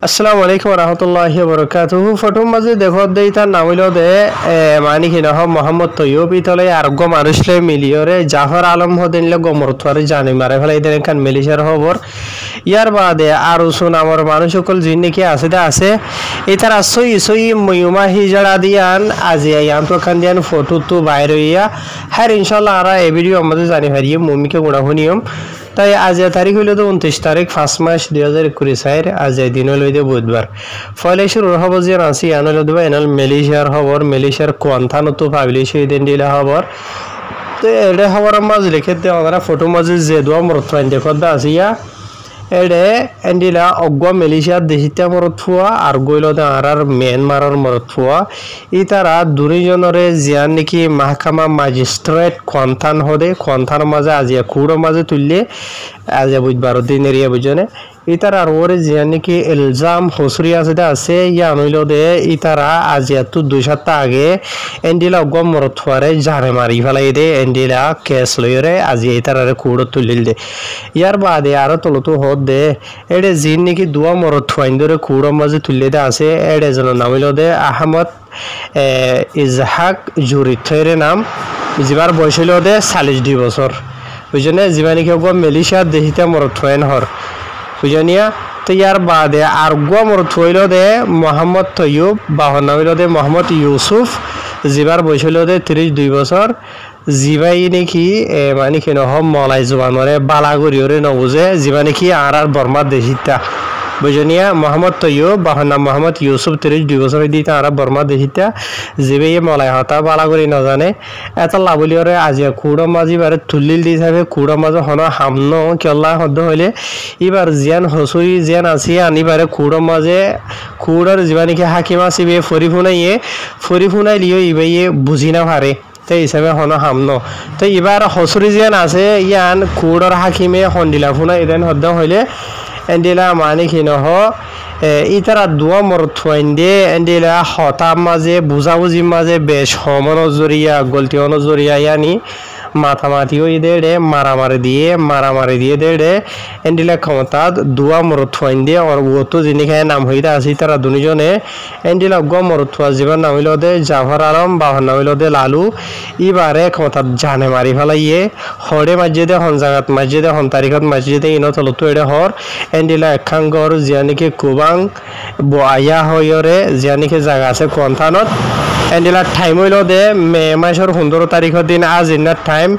আসসালামু আলাইকুম রহমতুল্লাহি বরকাতুহু ফটোর মাঝে দেখো দেই তার নাম হইল দে মানি কি নহ মোহাম্মদ তৈয়ব ইতলে আরোগ্য মানুষলে মিলিয়রে জাফর আলম হদিনলে গমরতওয়ারে জানি মারে ফেলে এদের কান মিলিশার খবর ইয়ার বাদে আর উসুন আমার মানুষ সকল জিন কি আছে দা আছে এটার আসই সই ময়ুমা হিজড়া দিয়ান আজি আয়ান তো খান দিয়ান ফটো তো বাইরে হইয়া হ্যাঁ ইনশাআল্লাহ আর এই ভিডিও আমাদের জানি হারিয়ে মুমিকে গুণাহুনিয়ম তাই আজ তারিখ হইল তো 29 তারিখ 5 মাস 2021 আজ দিন হইল বুধবার ফলে শুরু হব যে রাশি আনল দেবা এনাল মালয়েশিয়ার খবর মালয়েশিয়ার কোয়ান্থানো তো পাবলিশ হয়ে দেন দিলা খবর তো এডে খবর মাঝ লিখে দে আমরা ফটো মাঝে যে দোয়া মরতফাইন দেখো দা আসিয়া এডে এন্ডিলা অগ্গা মালয়েশিয়ার দেশিতা মরতফুয়া আর গইল দে আর মিয়ানমারের মরতফুয়া ইতারা দুইজনরে জিয়ান নাকি মাহকামা ম্যাজিস্ট্রেট কোয়ান্থান হদে কোয়ান্থান মাঝে আজিয়া কুড়ো মাঝে তুললে আজিয়া বুধবার দিন এরিয়া বুঝনে ইতারা আর ওরে জিয়ান নাকি ইলজাম হসরি আছে ইয়া নইল দে ইতারা আজিয়া তো 2 সপ্তাহ আগে এন্ডিলা অগ্গা মরতফুয়ারে জারে মারি ফেলাই দে এন্ডিলা কেস লইরে আজিয়া ইতারারে কুড়ো তুলিল দে ইয়ার বাদে আরো তলতো হদ দে এডে জিন নাকি দুয়া মরতফুয়াইন ধরে কুড়ো মাঝে তুললে দে আছে এডে জন নাম হইল দে আহমদ ইজহাক জুরিথের নাম জিবার বয়স হইল দে 42 বছর বুঝনে জিবা নাকি অগ্গা মালয়েশিয়ার দেশিতা মরতফুয়াইন হর বুঝনিয়া তো ইয়ার বাদে আর গো মরতফুয়াইল দে মোহাম্মদ তৈয়ব বাহর নাম হইল দে মোহাম্মদ ইউসুফ জিবার বয়স হইল দে 32 বছর জিবাই নাকি মানে কি নহ মলাই জোবানরে বালাগরিয়রে নবুঝে জিবা নাকি আর বর্মার দেশিতা বুঝনিয়া মোহাম্মদ তৈয়ব বাহর নাম মোহাম্মদ ইউসুফ 32 বছর দিতে আর বর্মার দেশিতা জিবাই মলাই হতা বালাগরি নজানে এত লাভলিয়রে আজিয়া কুড়ো মাঝি বারে তুলিল দি যাবে কুড়ো মাঝে হন হামন কেল্লা হদ্দ হইলে এবার জিয়ান হসুরি জিয়ান আসি আনিবারে কুড়ো মাঝে কুড়োর জিবা নাকি হাকিমা সিবে ফরি ফুনাই লিও ইবাইয়ে বুঝি না পারে তো হিসাবে হন হামন তো এবার হসুরি জিয়ান আছে ইয়ান কুড়োর হাকিমে হন্ডিলা ফুনা ইদেন হদ্দ হইলে এন্ডিলা মানে কি নহ ইতারা দুয়া মরতফুয়াইন দে এন্ডিলা হতাম মাঝে বুঝাবুঝির মাঝে বেশ হমনের জরিয়া গলতি হনের জরিয়া ইয়ানি মাথামাতিও দে মারামারি দিয়ে দে এন্ডিলা ক্ষমতা দুয়া মরতফুয়াইন দে আর ও তো যিনি খায় নাম হইতা আছে তারা দুজনে এন্ডিলা গ মরতফুয়া জীবন নাম হইল দে জাফর আলম বাহর নাম হইল দে লালু ইবারে ক্ষমতা জানে মারি ফেলাইয়ে হরে মসজিদে হন জাগাত মসজিদে হন তারিখত মসজিদে ইনো তলতো এডে হর এন্ডিলা এখাঙ্গর জিয়ানিকে কুবাং বয়া হইরে জিয়ানিকে জায়গা আছে কোয়ান্থানত এন্ডিলা টাইম হইল দে মে মাসের 15 তারিখের দিন আজ ইনার টাইম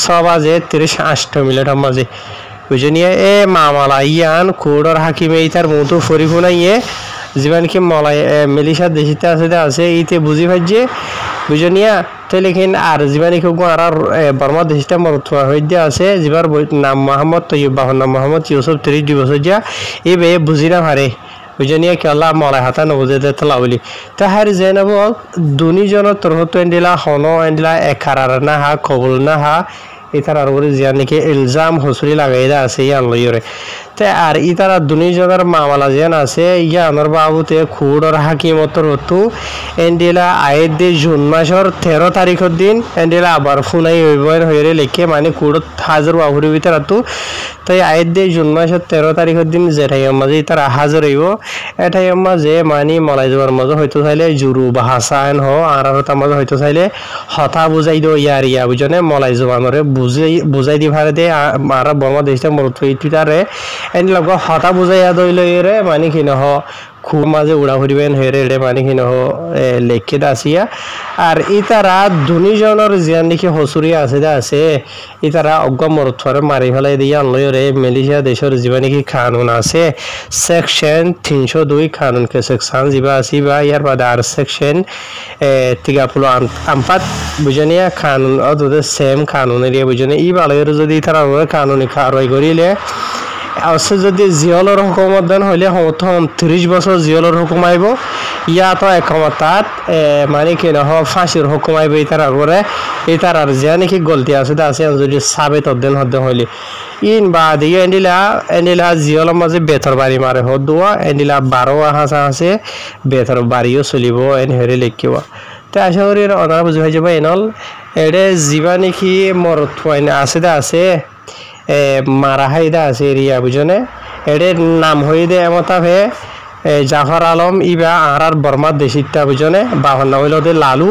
6:38 মাঝে বুঝনিয়া এ মামালা ইয়ান কোড়র হাকিমে ইতার মতো ফরি ফুনাইয়ে জীবন কি মলাই মালয়েশিয়ার দেশিতে আছে ইতে বুঝি ভাইছে বুঝনিয়া তো লেখিন আর জীবানি কেউ আর বর্মা দেশিটা মরতফুয়া হইতে আছে জিবার নাম মোহাম্মদ তৈয়ব বাহর নাম মোহাম্মদ ইউসুফ 32 বছর যা এ বে বুঝি না পারে বুঝনিয়া কেলা মলাই হাতা নবুঝে তলা বলি তাহার জেনাব দুনিজনের তরফত এন্ডিলা হন এন্ডিলা একারার না হা কবুল না হা ইতার আর বলে জিয়া নাকি ইলজাম হসুরি লাগাই দা আছে ইয়ান লইরে তে আর ইতারা দুনিজনের মামলা জিয়ান আছে ইয়ানোর বাবুতে খুড়র হাকিমতর হতু এন্ডিলা আয়ের দে জুন মাসের 13 তারিখের দিন এন্ডিলা আবার ফুনাই হইরে লেখে মানে খুড় হাজার বাবুর ভিতর হতু তাই আয়ের দে জুন মাসের 13 তারিখের দিন যেটাই মাঝে ইতারা হাজার হইব এটাই মাঝে মানে মলাই যাওয়ার মাঝে হয়তো চাইলে জুরু বা হাসান হ আর তার মাঝে হয়তো চাইলে হতা বুঝাই দো ইয়া বুঝনে মলাই জবানরে বুঝাই দি ভারে দে আর বর্মা দেশটা মরতফুয়ারে এন লগ হতা বুঝাইয়া দইল রে মানে কি নহ খুব মাঝে উড়া ফুরিবেন হয়ে রে মানে কি নহ লেখিত আসিয়া আর ইতারা দুনিজনের জিয়ান নাকি হসুরি আছে ইতারা অজ্ঞা মরতফুয়ারে মারি ফেলাই দিয়ে আনলই রে মালয়েশিয়া দেশের জীবা নাকি কানুন আছে সেকশন 302 কানুন কে সেকশন জিবা আসি বা ইয়ার বাদে আর সেকশন 34 বুঝনিয়া কানুন অদে সেম কানুন এরিয়া বুঝনে ই বালয়ের যদি তারা কানুনি কারওয়াই করিলে আছে যদি জিয়লর হুকুমত দেন হইলে 30 বছর জিয়লর হুকুম আইব ইয়া তো একমতাত মানে কি নহ ফাঁসির হুকুম আইব ইতার আর জিয়া নাকি গলতি আছে যদি সাবেত দেন হদ্দ হইলে ইন বা দিয়ে এন্ডিলা জিয়লর মাঝে বেতর বাড়ি মারে হদুয়া এন্ডিলা 12 হাসা আছে বেতর বাড়িও চলিব এন হেরে লেখিব তো আশা করি অনারা বুঝি হয়ে যাব এনল এডে জিবা নাকি মরতফুয়াইন আছে মারা হাইদা আছে এরিয়া বুঝনে এডে নাম হই দে এমতাভে জাফর আলম ইবা আর বর্মা দেশিতা বুঝনে বাহন না হইল লালু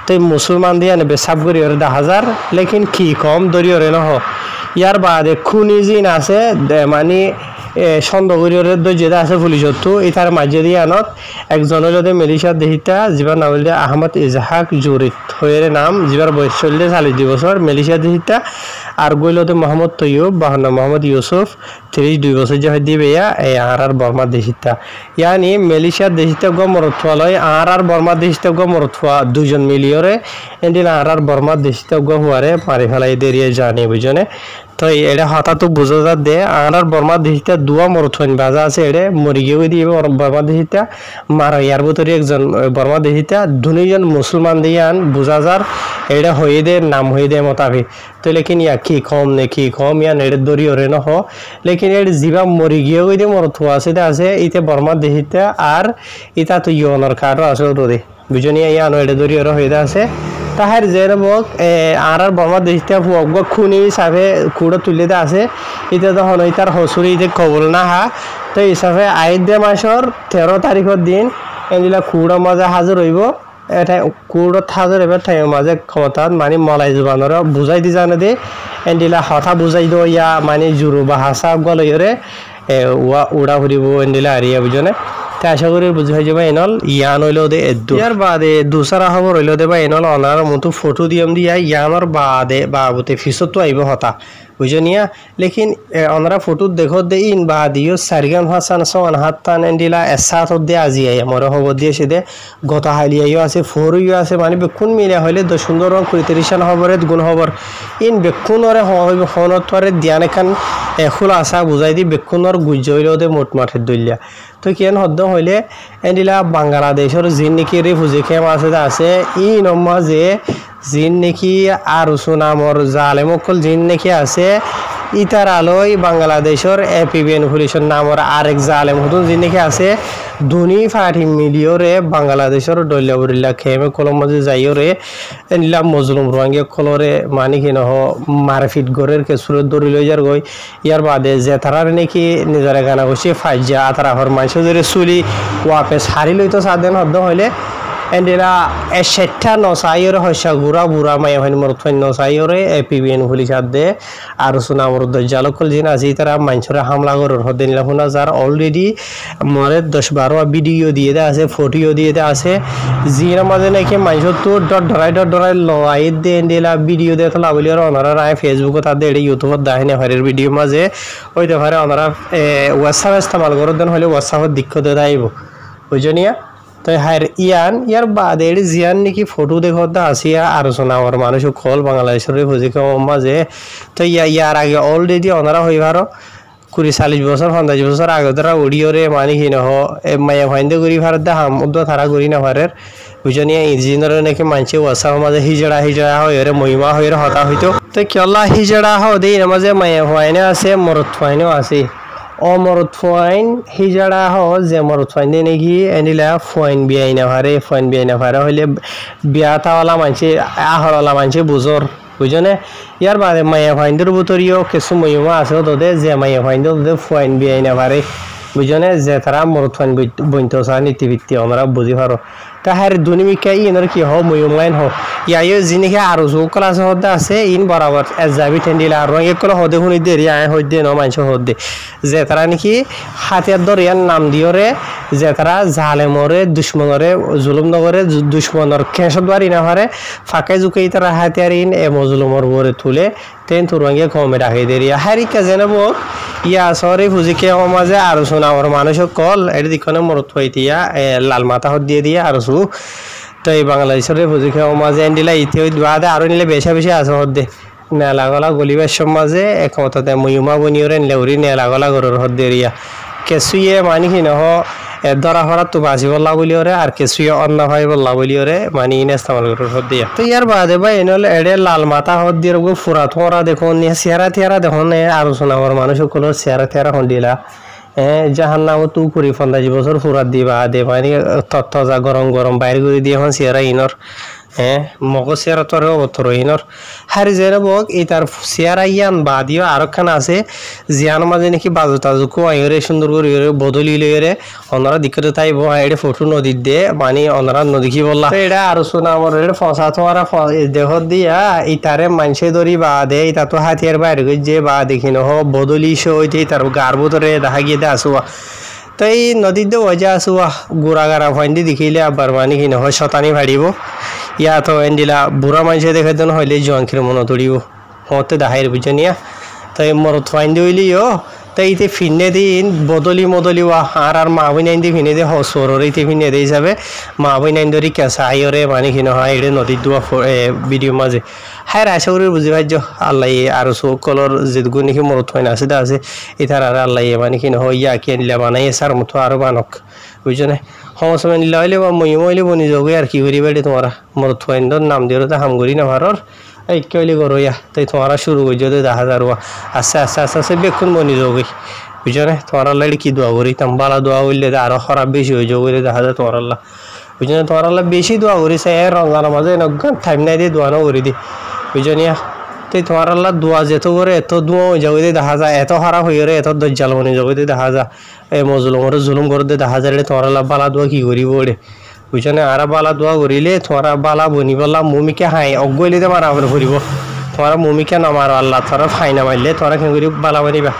তো মুসলমান দিয়ে আনবে সাব করি ওরে 10,000 লেকিন কি কম দরি ওরে নহ ইয়ার বাদে খুনি জিন আছে মানে সন্দগরীর যেটা আছে পুলিশতো এটার মাঝে দিয়ে আনত একজন হইল মেলিশিয়ার দেহিতা যিবার নাম হইল আহমদ ইজহাক জুরিত হয়ে নাম যিবার বয়স 42 বছর মেলিশিয়ার দেহিতা আর গইল মোহাম্মদ তৈয়ব বাহন মোহাম্মদ ইউসুফ 32 বছর যে দিবে আর বর্মা দেশিতা ইয়ানি মেলিশিয়ার দেশিতা মরথুয়ালয় আর বর্মা দেশিতা মরথুয়া দুজন মিলিয়রে এন্ডিল আর বর্মা দেশিতা হুয়ারে মারি ফেলাই দেরিয়ে জানি বুঝনে তো এটা হঠাৎ বুঝা যা দে আর বর্মা দেশিতা দুয়া মরথুয়ান বাজা আছে এড়ে মরি গিয়ে দিয়ে বর্মা দেশিতা মারা ইয়ার ভিতরে একজন বর্মা দেশিতা দুজন মুসলমান দিয়ান বুঝা যার এটা হয়ে দে নাম হয়ে দে মোতাবি তো লেকিন ইয়া কি কম নে কি কম ইয়া নেড়ে দরি ওরে নহ লেকিন এর জিবা মরি গিয়ে ওই দে মরথুয়া আছে ইতে বর্মা দেশিতা আর ইতা তো ইয়নর কার্ডও আছে তোদের বুঝনিয়া ইয়া নেড়ে দরি ওরে হয়ে আছে তাহার যেরবক আর বর্মা দেশিতা ফুয়াগ খুনি হিসাবে কুড়ো তুলে দে আছে এটা তখন ওই তার হসুরি ইতে কবল না হা তো হিসাবে আইদে মাসর 13 তারিখের দিন এগুলা কুড়ো মাঝে হাজির হইব এটা কুড়ো হাজির এবার টাইমের মাঝে ক্ষমতাত মানে মলাই জুবানর বুঝাই দি জানে দে এন্ডিলা হঠা বুঝাই দো ইয়া মানে জুরু বা হাসা গলইরে উড়া ফুরিব এন্ডিলা আরিয়া বুঝনে আশা করি বুঝাই যাবে এনল ইয়ান হইল দে ইয়ার বাদে দুসরা খবর হইল দে বা এনল অনার মতো ফটো দিয়াম দিয়া ইয়ানোর বাদে বাবুতে ফিসত তো আইব হতা বুঝনিয়া লেকিন অনারা ফটো দেখো দে ইন বাদিও সারগান হাসান সোয়ান হাতান এন্ডিলা এসাত দে আজি আই আমার খবর দিয়েছে দে গত হালিয়াইও আছে ফোরইও আছে মানে বেকুন মিলে হইলে দ সুন্দর রং করিতেরিশান খবরে গুণ খবর ইন বেকুনরে হইব ফোনতরে দিয়ানে খান খোলা আসা বুঝাই দি বেকুনর গুজ হইল দে মোট মাঠের দলিয়া তো কেন হদ্দ হইলে এন্ডিলা বাংলাদেশের জিন নাকি রিফিউজি ক্যাম্প আছে ই নম্মা যে জিন নাকি আর সুনামর জালেমকল জিন নাকি আছে ইতার আলোয় বাংলাদেশের এপিবিএন পুলিশের নামর আরেক জালেম হতুন জিন নাকি আছে ধনী ফাটি মিলিয়রে বাংলাদেশের দলিয়াবরিল্লা খেমে কলম মাঝে যাইরে এনিলা মজলুম রঙে কলরে মানি কি নহ মারফিট গরের কেসুর দড়ি লই যার গই ইয়ার বাদে যে তারার নাকি নিজের গানা গছি ফাইজা আতারা হর মানুষের চুলি ওয়াপে সারি লইতো সাদেন হদ্দ হইলে এন্ডিলা এশেটা নসাইরে হইসা গুড়া বুড়া মায়া হইন মরথন নসাইরে এপিবিএন পুলিশ দে আর সুনামর দজ্জালকল জিন আছে তারা মানুষের হামলা করর হদিনলা হুনা যার অলরেডি মরে 10-12 ভিডিও দিয়ে দে আছে ফটো দিয়ে দে আছে জির মাঝে নাকি মানুষ তো ডরাই লড়াই দে এন্ডিলা ভিডিও দে তো লাবলি আর ওনারা রায় ফেসবুক তা দে ইউটিউবত দাহিনে হরের ভিডিও মাঝে ওইতে পারে ওনারা হোয়াটসঅ্যাপ ইস্তেমাল করর দেন হলে হোয়াটসঅ্যাপত দিক্কত দে আইব বুঝনিয়া তো হার ইয়ার বাদে জিয়ান নাকি ফটো দেখতে আসিয়া আলোচনা আমার মানুষ কল বাংলাদেশের রিফিউজি মাঝে তো ইয়ার আগে অলরেডি ওনারা হইবার 40-40 বছর 50 বছর আগে তারা উড়িয়রে মানে কি নহ মায়া ভাইন্দে করি ভারত দা হাম উদ্দ তারা করি না ভারের বুঝনিয়া ইঞ্জিনিয়ার নাকি মানছে ওয়াসার মাঝে হিজড়া হয় রে মহিমা হয়ে হতা হইতো তো কেলা হিজড়া হদে এর মাঝে মায়া ভাইনে আছে মরত ভাইনেও আছে অমরত ফাইন হিজড়া হ যে মরত ফাইন দে নাকি এনিলা ফাইন বিয়াই না ভারে হইলে বিয়া তাওয়ালা মানছে আহরওয়ালা মানছে বুজর বুঝনে ইয়ার বাদে মায়া ফাইনদের ভিতরেও কিছু মহিমা আছে তোদের যে মায়া ফাইনদের ফাইন বিয়াই না ভারে বুঝনে যে তারা মরত ফাইন বইতে চা নীতিভিত্তি আমরা বুঝি পারো তাহার দুনিমিকা ইনর কি হো মহিমাইন হো ইয়াইও জিনিকে আরো সকল আছে হদে আছে ইন বরাবর এজাবি ঠেন্ডিলা আর একল হদে শুনি দে রিয়া হদে ন মানছ হদে যে তারা নাকি হাতিয়ার দরিয়ার নাম দিয়রে যে তারা জালেমরে দুশ্মনরে জুলুম নগরে দুশ্মনর খেসত বাড়ি না পারে ফাঁকে জুকেই তারা হাতিয়ার ইন এ মজলুমর বরে তুলে তেন তুরঙ্গে কমে রাখি দে রিয়া হারিকা জেনে বক ইয়া সরি ফুজিকে মাঝে আর শোনা আমার মানুষ কল এর দিকনে মরত হইতিয়া লাল মাথা হদ দিয়ে আর তো এই বাংলাদেশের রিফিউজি মাঝে এন্ডিলা ইতি বাদে আরো নিলে বেশি আছে হদে নেলাগলা গলিবার সমাজে একমততে মহিমা বনিয়রে লেউরি নেলাগলা গরুর হদে রিয়া কেসুয়ে মানে কি নহ ধরা ফরা তো বাঁচি বললা বলিওরে আর কেসুয়ে অন্য ভাই বললা বলিওরে মানে ইন ইস্তেমাল গরুর হদে তো ইয়ার বাদে ভাই এনলে এডে লাল মাথা হদ দিয়ে ফুরা থরা দেখুন চেহারা থেরা দেখুন আলোচনা আমার মানুষ সকলের চেহারা থেরা হন্দিলা জাহান নাম তু করি 50 বছর ফুরাত দিবা দে মানে তত্ত্ব যা গরম বাইরে করে দিয়ে এখন চেহারা ইনর হ্যাঁ মগ চেয়ার তোর অবতর ইনর হারি যেন বক এই তার চেয়ার আইয়ান বাদিও আরক্ষণ আছে জিয়ান মাঝে নাকি বাজু তাজু কুয়াইরে সুন্দর করে বদলি লইরে ওনারা দিকতে তাইব এটা ফটো নদীর দে মানে ওনারা নদী কি বললা এটা আর শোনা আমার এটা ফসা তোমারা দেহ দিয়া এই তারে মানুষে ধরি বা দে এটা তো হাতিয়ার বাইরে যে বা দেখি নহ বদলি সইতে তার গার ভিতরে দেখা গিয়ে দে আসুয়া তো এই নদীর দে ওজা আসুয়া গোড়া গাড়া ফাইন্দি দেখিলে আবার মানে কি নহয় শতানি ভাড়িব ইয়া তো এন্ডিলা বুড়া মানুষে দেখে দেন হইলে জোয়াঙ্কির মনে তড়িব হতে দাহাইর বুঝনিয়া তাই মরত ফাইন্দি হইলিও তাই ইতে ফিনে দিন বদলি আর মা বই নাইন দি ফিনে দিয়ে হসর ইতে ফিনে দিয়ে হিসাবে মা বই নাইন ধরি কেঁচা আইরে মানে কি নহয় এটা নদীর দোয়া ভিডিও মাঝে হ্যাঁ আশা করি বুঝি পাইছ আল্লাহ আর সকলর যেগুলো নাকি মরত ফাইন আছে আছে এটার আর আল্লাহ মানে কি নহয় ইয়া কি আনিলা বানাই সার মতো আরো বানক বুঝছো না সমস্যা নিলা হইলে বা মইলে বনি যাবে আর কি করি বেড়ে তোমারা মরত ফাইন নাম দিয়ে তো হাম করি না ভারর এই কইলে করো ইয়া তাই তোমারা শুরু করি যদি 10,000 আস্তে আস্তে আস্তে আস্তে বেক্ষণ বনি যাবে বুঝছো না তোমার আল্লাহ কি দোয়া করি তাম বালা দোয়া করলে আরো খারাপ বেশি হয়ে যাবে 10,000 তোমার আল্লাহ বুঝছো না তোমার আল্লাহ বেশি দোয়া করি সে রমজানের মাঝে টাইম নাই দিয়ে দোয়া না করি দি বুঝছো নিয়া তাই তোমার আল্লাহ দোয়া যেত করে এত দোয়া হয়ে যাবে দেখা যায় এত খারাপ হয়ে গেলে এত দজ্জাল বনে যাবে দেখা যায় এই মজলুমর জুলুম করে দেখা যায় তোমার আল্লাহ বালা দোয়া কি করিব ওরে বুঝছো না আর বালা দোয়া করিলে তোমার বালা বনি বললা মমিকে হাই অগলিতে মারা ফুরিব তোমার মমিকে নামার আল্লাহ তোরা ফাইনা মারলে তোরা কেন করি বালা বানিবা